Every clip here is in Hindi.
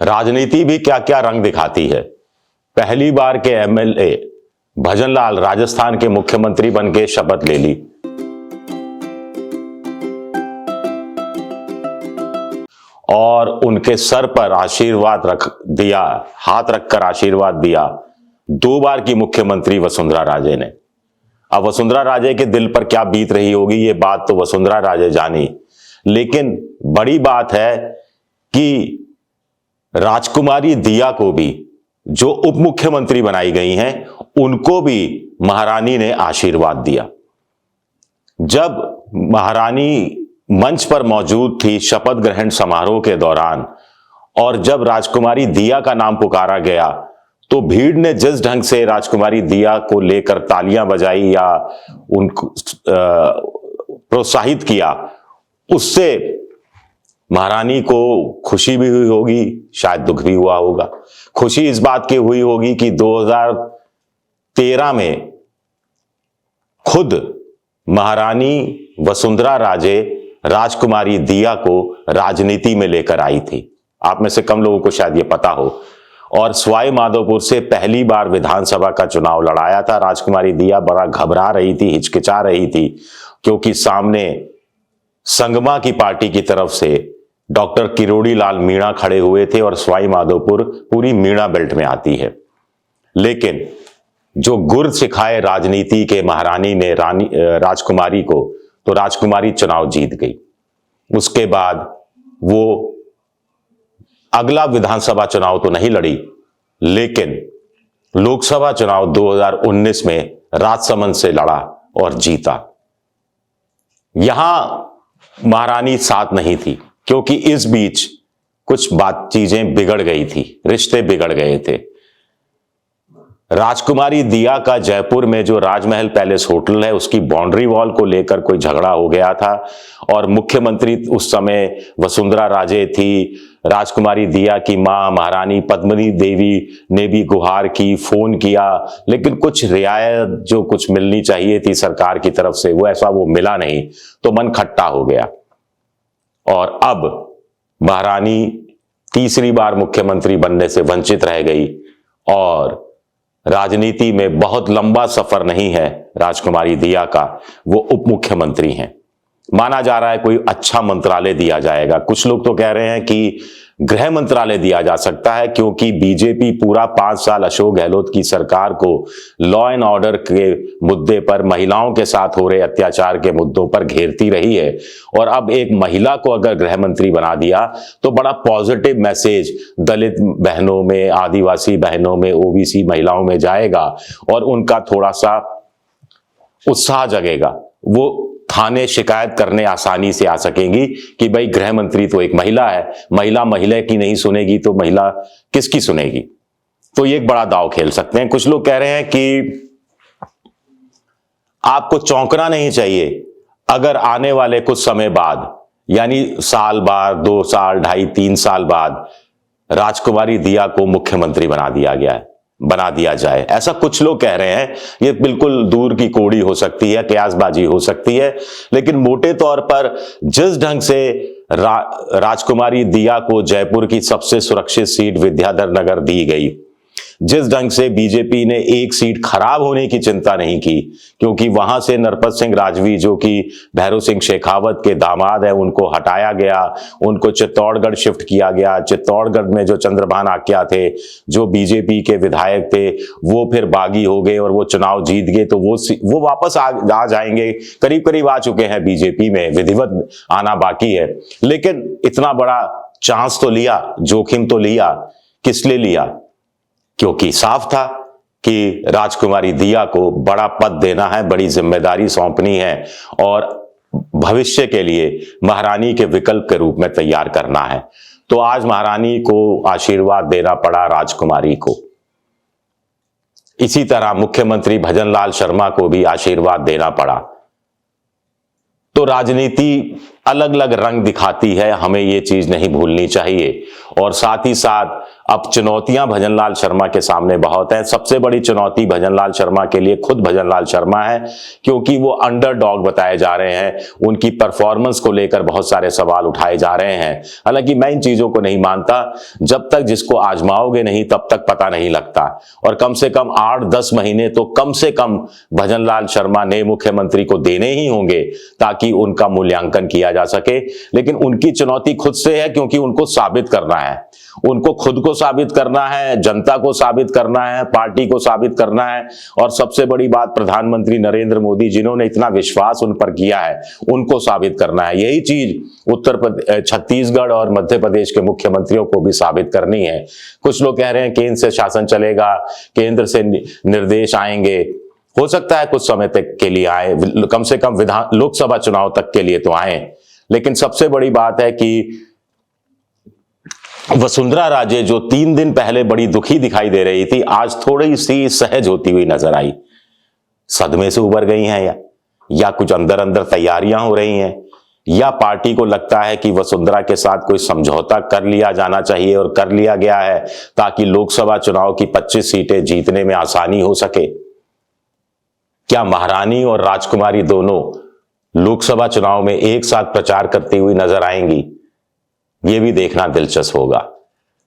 राजनीति भी क्या क्या रंग दिखाती है। पहली बार के एमएलए भजनलाल राजस्थान के मुख्यमंत्री बन के शपथ ले ली। और उनके सर पर आशीर्वाद रख दिया, हाथ रखकर आशीर्वाद दिया 2 बार की मुख्यमंत्री वसुंधरा राजे ने। अब वसुंधरा राजे के दिल पर क्या बीत रही होगी, ये बात तो वसुंधरा राजे जानी, लेकिन बड़ी बात है कि राजकुमारी दिया को भी, जो उप मुख्यमंत्री बनाई गई हैं, उनको भी महारानी ने आशीर्वाद दिया। जब महारानी मंच पर मौजूद थी शपथ ग्रहण समारोह के दौरान, और जब राजकुमारी दिया का नाम पुकारा गया, तो भीड़ ने जिस ढंग से राजकुमारी दिया को लेकर तालियां बजाई या उनको प्रोत्साहित किया, उससे महारानी को खुशी भी हुई होगी, शायद दुख भी हुआ होगा। खुशी इस बात की हुई होगी कि 2013 में खुद महारानी वसुंधरा राजे राजकुमारी दिया को राजनीति में लेकर आई थी। आप में से कम लोगों को शायद ये पता हो। और सवाई माधोपुर से पहली बार विधानसभा का चुनाव लड़ाया था। राजकुमारी दिया बड़ा घबरा रही थी, हिचकिचा रही थी, क्योंकि सामने संगमा की पार्टी की तरफ से डॉक्टर किरोड़ी लाल मीणा खड़े हुए थे और सवाई माधोपुर पूरी मीणा बेल्ट में आती है। लेकिन जो गुर सिखाए राजनीति के महारानी ने राजकुमारी को, तो राजकुमारी चुनाव जीत गई। उसके बाद वो अगला विधानसभा चुनाव तो नहीं लड़ी, लेकिन लोकसभा चुनाव 2019 में राजसमंद से लड़ा और जीता। यहां महारानी साथ नहीं थी, क्योंकि इस बीच कुछ चीजें बिगड़ गई थी, रिश्ते बिगड़ गए थे। राजकुमारी दिया का जयपुर में जो राजमहल पैलेस होटल है, उसकी बाउंड्री वॉल को लेकर कोई झगड़ा हो गया था, और मुख्यमंत्री उस समय वसुंधरा राजे थी। राजकुमारी दिया की मां महारानी पद्मिनी देवी ने भी गुहार की, फोन किया, लेकिन कुछ रियायत जो कुछ मिलनी चाहिए थी सरकार की तरफ से, वो मिला नहीं, तो मन खट्टा हो गया। और अब महारानी तीसरी बार मुख्यमंत्री बनने से वंचित रह गई, और राजनीति में बहुत लंबा सफर नहीं है राजकुमारी दिया का, वो उप मुख्यमंत्री हैं। माना जा रहा है कोई अच्छा मंत्रालय दिया जाएगा। कुछ लोग तो कह रहे हैं कि गृह मंत्रालय दिया जा सकता है, क्योंकि बीजेपी पूरा 5 साल अशोक गहलोत की सरकार को लॉ एंड ऑर्डर के मुद्दे पर, महिलाओं के साथ हो रहे अत्याचार के मुद्दों पर घेरती रही है, और अब एक महिला को अगर गृह मंत्री बना दिया तो बड़ा पॉजिटिव मैसेज दलित बहनों में, आदिवासी बहनों में, ओबीसी महिलाओं में जाएगा, और उनका थोड़ा सा उत्साह जगेगा। वो थाने शिकायत करने आसानी से आ सकेंगी कि भाई गृह मंत्री तो एक महिला है, महिला की नहीं सुनेगी तो महिला किसकी सुनेगी। तो ये एक बड़ा दांव खेल सकते हैं। कुछ लोग कह रहे हैं कि आपको चौंकना नहीं चाहिए अगर आने वाले कुछ समय बाद, यानी साल बाद, 2 साल, 2.5-3 साल बाद राजकुमारी दिया को मुख्यमंत्री बना दिया जाए। ऐसा कुछ लोग कह रहे हैं। ये बिल्कुल दूर की कौड़ी हो सकती है, कयासबाजी हो सकती है, लेकिन मोटे तौर पर जिस ढंग से राजकुमारी दिया को जयपुर की सबसे सुरक्षित सीट विद्याधर नगर दी गई, जिस ढंग से बीजेपी ने एक सीट खराब होने की चिंता नहीं की, क्योंकि वहां से नरपत सिंह राजवी जो कि भैरव सिंह शेखावत के दामाद है, उनको हटाया गया, उनको चित्तौड़गढ़ शिफ्ट किया गया। चित्तौड़गढ़ में जो चंद्रभान आक्या थे, जो बीजेपी के विधायक थे, वो फिर बागी हो गए और वो चुनाव जीत गए, तो वो वापस आ जाएंगे, करीब करीब आ चुके हैं बीजेपी में, विधिवत आना बाकी है। लेकिन इतना बड़ा चांस तो लिया, जोखिम तो लिया। किस लिए लिया? क्योंकि साफ था कि राजकुमारी दिया को बड़ा पद देना है, बड़ी जिम्मेदारी सौंपनी है, और भविष्य के लिए महारानी के विकल्प के रूप में तैयार करना है। तो आज महारानी को आशीर्वाद देना पड़ा राजकुमारी को। इसी तरह मुख्यमंत्री भजनलाल शर्मा को भी आशीर्वाद देना पड़ा। तो राजनीति अलग अलग रंग दिखाती है, हमें ये चीज नहीं भूलनी चाहिए। और साथ ही साथ अब चुनौतियां भजनलाल शर्मा के सामने बहुत हैं। सबसे बड़ी चुनौती भजनलाल शर्मा के लिए खुद भजनलाल शर्मा है, क्योंकि वो अंडरडॉग बताए जा रहे हैं। उनकी परफॉर्मेंस को लेकर बहुत सारे सवाल उठाए जा रहे हैं। हालांकि मैं इन चीजों को नहीं मानता। जब तक जिसको आजमाओगे नहीं तब तक पता नहीं लगता। और कम से कम 8-10 महीने तो कम से कम भजनलाल शर्मा ने मुख्यमंत्री को देने ही होंगे ताकि उनका मूल्यांकन किया जा सके। लेकिन उनकी चुनौती खुद से है, क्योंकि उनको साबित करना है। उनको खुद को साबित करना है, जनता को साबित करना है, पार्टी को साबित करना है, और सबसे बड़ी बात प्रधानमंत्री नरेंद्र मोदी जिन्होंने इतना विश्वास उन पर किया है उनको साबित करना है। यही चीज छत्तीसगढ़ और मध्य प्रदेश के मुख्यमंत्रियों को भी साबित करनी है। कुछ लोग कह रहे हैं केंद्र से शासन चलेगा, केंद्र से निर्देश आएंगे। हो सकता है कुछ समय तक के लिए आए, कम से कम लोकसभा चुनाव तक के लिए तो आए। लेकिन सबसे बड़ी बात है कि वसुंधरा राजे जो 3 दिन पहले बड़ी दुखी दिखाई दे रही थी, आज थोड़ी सी सहज होती हुई नजर आई। सदमे से उबर गई हैं या कुछ अंदर अंदर तैयारियां हो रही हैं, या पार्टी को लगता है कि वसुंधरा के साथ कोई समझौता कर लिया जाना चाहिए और कर लिया गया है ताकि लोकसभा चुनाव की 25 सीटें जीतने में आसानी हो सके। क्या महारानी और राजकुमारी दोनों लोकसभा चुनाव में एक साथ प्रचार करती हुई नजर आएंगी? ये भी देखना दिलचस्प होगा।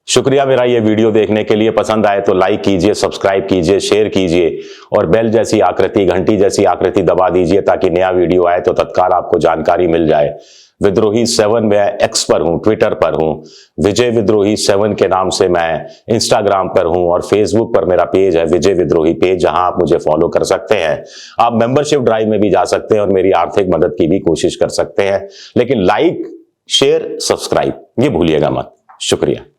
शुक्रिया मेरा ये वीडियो देखने के लिए। पसंद आए तो लाइक कीजिए, सब्सक्राइब कीजिए, शेयर कीजिए और बेल जैसी आकृति, घंटी जैसी आकृति दबा दीजिए ताकि नया वीडियो आए तो तत्काल आपको जानकारी मिल जाए। विद्रोही 7 मैं एक्स पर हूं, ट्विटर पर हूं, विजय विद्रोही 7 के नाम से मैं इंस्टाग्राम पर हूं, और फेसबुक पर मेरा पेज है विजय विद्रोही पेज, जहां आप मुझे फॉलो कर सकते हैं। आप मेंबरशिप ड्राइव में भी जा सकते हैं और मेरी आर्थिक मदद की भी कोशिश कर सकते हैं। लेकिन लाइक, शेयर, सब्सक्राइब ये भूलिएगा मत। शुक्रिया।